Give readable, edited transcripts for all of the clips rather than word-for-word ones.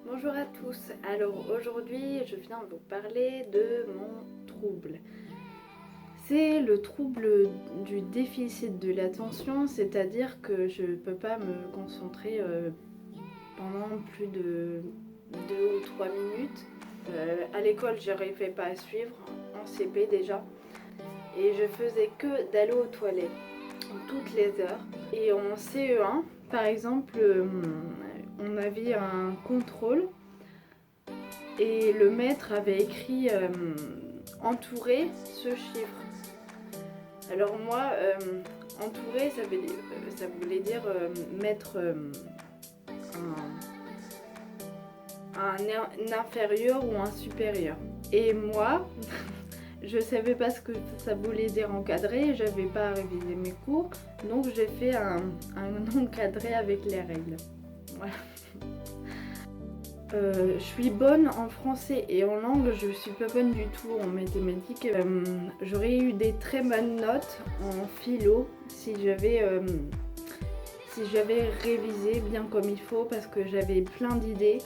Bonjour à tous, alors aujourd'hui je viens vous parler de mon trouble. C'est le trouble du déficit de l'attention, c'est-à-dire que je ne peux pas me concentrer pendant plus de 2 ou 3 minutes. À l'école je n'arrivais pas à suivre, en CP déjà, et je faisais que d'aller aux toilettes toutes les heures. Et en CE1 par exemple, on avait un contrôle. Et le maître avait écrit entouré ce chiffre. Alors moi, entouré, ça voulait dire mettre un inférieur ou un supérieur. Et moi, je savais pas ce que ça voulait dire encadré, j'avais pas révisé mes cours, donc j'ai fait un encadré avec les règles. Voilà. Je suis bonne en français et en langue, je suis pas bonne du tout en mathématiques. J'aurais eu des très bonnes notes en philo si j'avais révisé bien comme il faut, parce que j'avais plein d'idées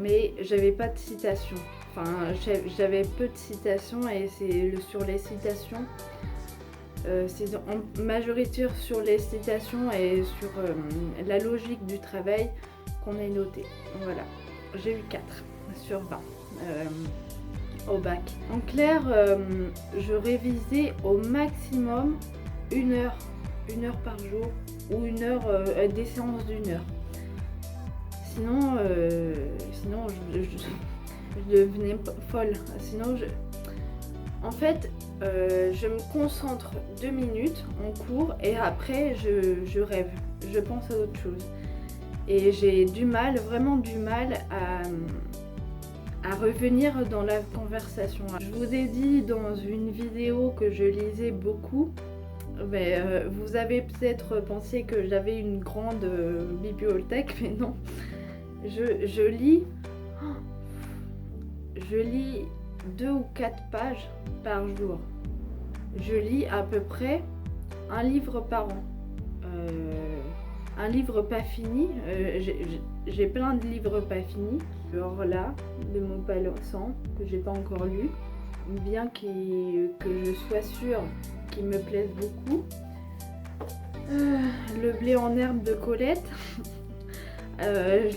mais j'avais pas de citations. Enfin, j'avais peu de citations et c'est sur les citations. C'est en majorité sur les citations et sur la logique du travail qu'on est noté. Voilà, j'ai eu 4 sur 20 au bac. En clair, je révisais au maximum 1 heure par jour, ou 1 heure, des séances d'1 heure. Sinon, je devenais folle. Sinon, en fait, je me concentre 2 minutes en cours et après je rêve, je pense à autre chose. Et j'ai du mal, vraiment du mal à revenir dans la conversation. Je vous ai dit dans une vidéo que je lisais beaucoup, mais vous avez peut-être pensé que j'avais une grande bibliothèque, mais non. Je lis 2 ou 4 pages par jour. Je lis à peu près un livre par an. Un livre pas fini, j'ai plein de livres pas finis. Alors là, de Maupassant, que j'ai pas encore lu, bien que je sois sûre qu'il me plaise beaucoup. Le blé en herbe de Colette. Je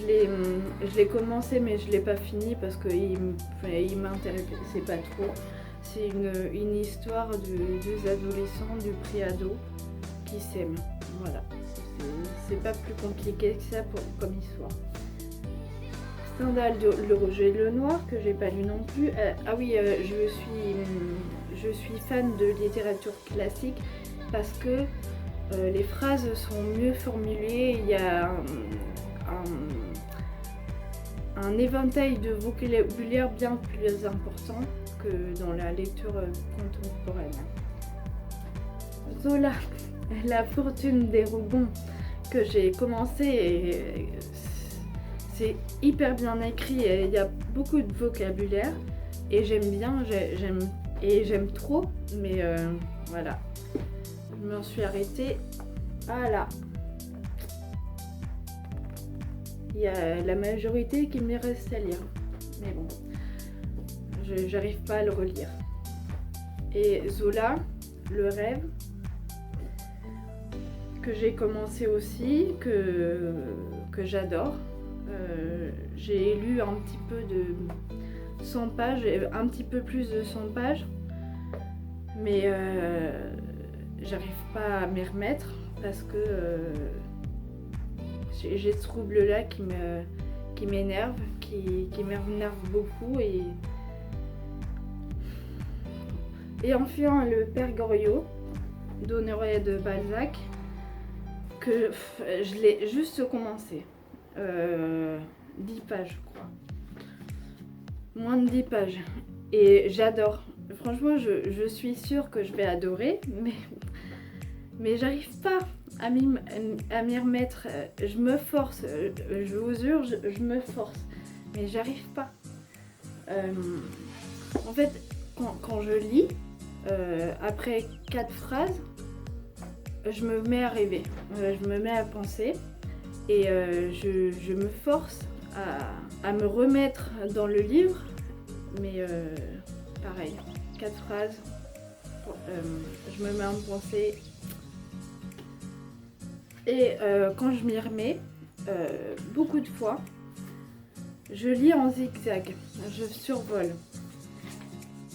l'ai commencé mais je l'ai pas fini parce qu'il m'intéressait pas trop. C'est une histoire de 2 adolescents du pré-ado qui s'aiment. Voilà, c'est pas plus compliqué que ça comme histoire. Stendhal, le rouge et le noir, que j'ai pas lu non plus. Ah oui, je suis fan de littérature classique parce que les phrases sont mieux formulées. Il y a un éventail de vocabulaire bien plus important que dans la lecture contemporaine. Zola, La fortune des Rougon, que j'ai commencé, et c'est hyper bien écrit et il y a beaucoup de vocabulaire et j'aime bien, j'aime trop, mais voilà, je m'en suis arrêtée à là. Il y a la majorité qui me reste à lire, mais bon, j'arrive pas à le relire. Et Zola, Le rêve, que j'ai commencé aussi, que j'adore. J'ai lu un petit peu de 100 pages, un petit peu plus de 100 pages, mais j'arrive pas à m'y remettre parce que j'ai ce trouble-là qui m'énerve, qui m'énerve beaucoup. Et enfin, le Père Goriot d'Honoré de Balzac, que je l'ai juste commencé. 10 pages, je crois. Moins de 10 pages. Et j'adore. Franchement, je suis sûre que je vais adorer, mais j'arrive pas à m'y remettre. Je me force, je vous jure, je me force, mais j'arrive pas. En fait, quand je lis, après 4 phrases, je me mets à rêver, je me mets à penser Et je me force à me remettre dans le livre, mais pareil, 4 phrases, je me mets en pensée. Et quand je m'y remets, beaucoup de fois, je lis en zigzag, je survole.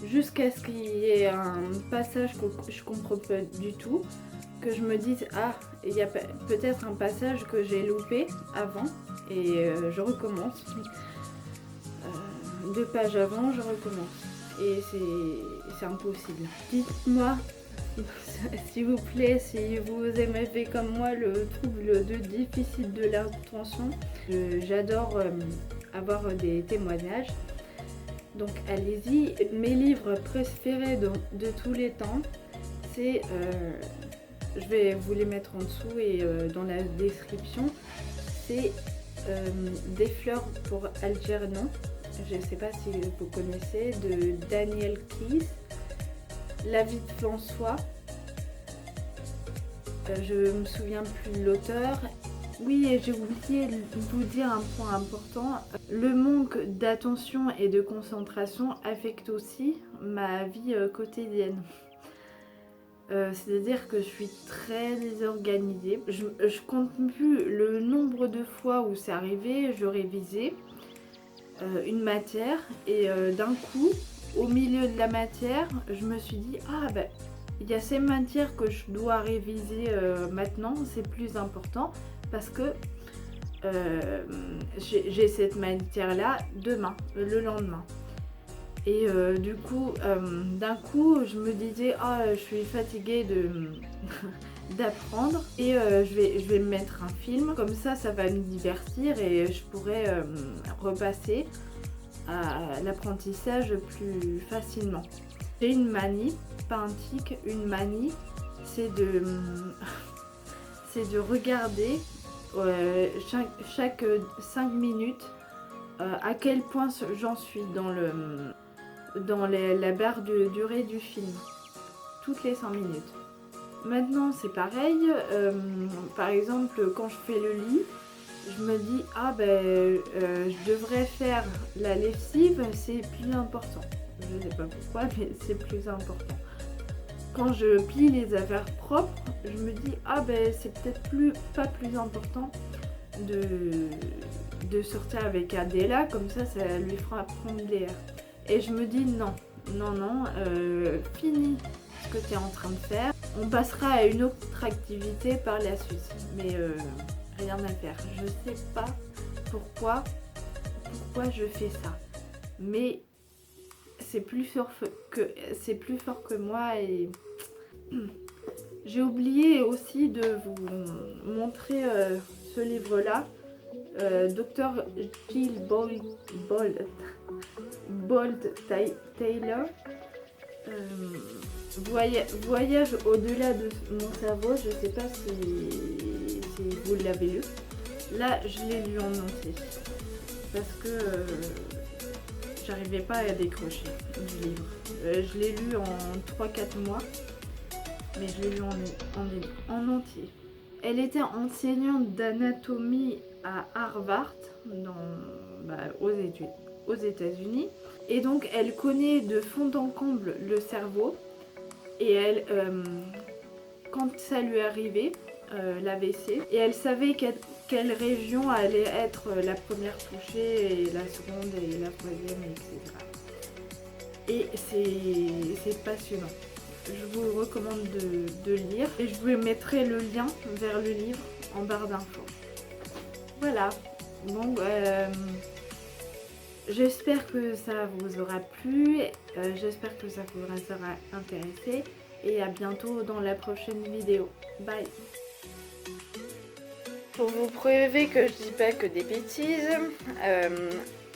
Jusqu'à ce qu'il y ait un passage que je comprends pas du tout, que je me dise ah, il y a peut-être un passage que j'ai loupé avant et je recommence. 2 pages avant, je recommence et c'est impossible. Dites-moi s'il vous plaît si vous aimez comme moi le trouble de déficit de l'attention. J'adore avoir des témoignages. Donc allez-y, mes livres préférés de tous les temps, c'est, je vais vous les mettre en dessous et dans la description, c'est Des fleurs pour Algernon, je ne sais pas si vous connaissez, de Daniel Keyes, La vie de François, je me souviens plus de l'auteur. Oui, et j'ai oublié de vous dire un point important. Le manque d'attention et de concentration affecte aussi ma vie quotidienne. C'est-à-dire que je suis très désorganisée. Je compte plus le nombre de fois où c'est arrivé, je révisais une matière et d'un coup, au milieu de la matière, je me suis dit « Ah, ben, il y a ces matières que je dois réviser maintenant, c'est plus important. » Parce que j'ai cette matière-là demain, le lendemain. Et du coup, d'un coup, je me disais, ah, je suis fatiguée d'apprendre et je vais me mettre un film. Comme ça va me divertir et je pourrais repasser à l'apprentissage plus facilement. J'ai une manie, pas un tic, une manie, c'est de regarder chaque 5 minutes à quel point j'en suis dans la barre de durée du film. Toutes les 5 minutes. Maintenant c'est pareil, par exemple quand je fais le lit, je me dis ah ben je devrais faire la lessive, c'est plus important. Je sais pas pourquoi mais c'est plus important. Quand je plie les affaires propres, je me dis ah ben c'est peut-être pas plus important de sortir avec Adela, comme ça lui fera prendre l'air. Et je me dis non, finis ce que tu es en train de faire. On passera à une autre activité par la suite, mais rien à faire. Je sais pas pourquoi je fais ça, mais c'est plus fort que moi et j'ai oublié aussi de vous montrer ce livre-là, Dr. Jill Bolt Taylor, Voyage au-delà de mon cerveau. Je sais pas si vous l'avez lu. Là, je l'ai lu en entier parce que j'arrivais pas à décrocher du livre. Je l'ai lu en 3-4 mois, mais je l'ai lu en entier. Elle était enseignante d'anatomie à Harvard, aux États-Unis, et donc elle connaît de fond en comble le cerveau. Et elle, quand ça lui arrivait, l'AVC, et elle savait quelle région allait être la première touchée, et la seconde, et la troisième, etc. Et c'est passionnant. Je vous recommande de lire, et je vous mettrai le lien vers le livre en barre d'infos. Voilà, donc j'espère que ça vous aura plu, j'espère que ça vous aura intéressé et à bientôt dans la prochaine vidéo. Bye. Pour vous prouver que je dis pas que des bêtises,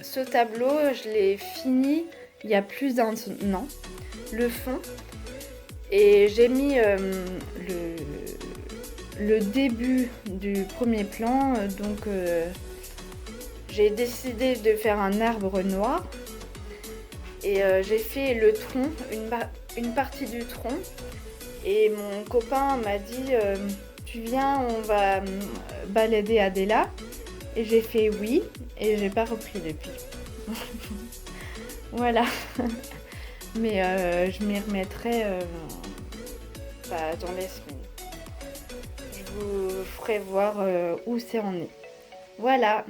ce tableau je l'ai fini il y a plus d'1 an, le fond, et j'ai mis le début du premier plan, donc j'ai décidé de faire un arbre noir et j'ai fait le tronc, une partie du tronc, et mon copain m'a dit tu viens, on va balader Adela et j'ai fait oui et j'ai pas repris depuis. Voilà. Mais je m'y remettrai dans les semaines. Je vous ferai voir où c'est en est. Voilà.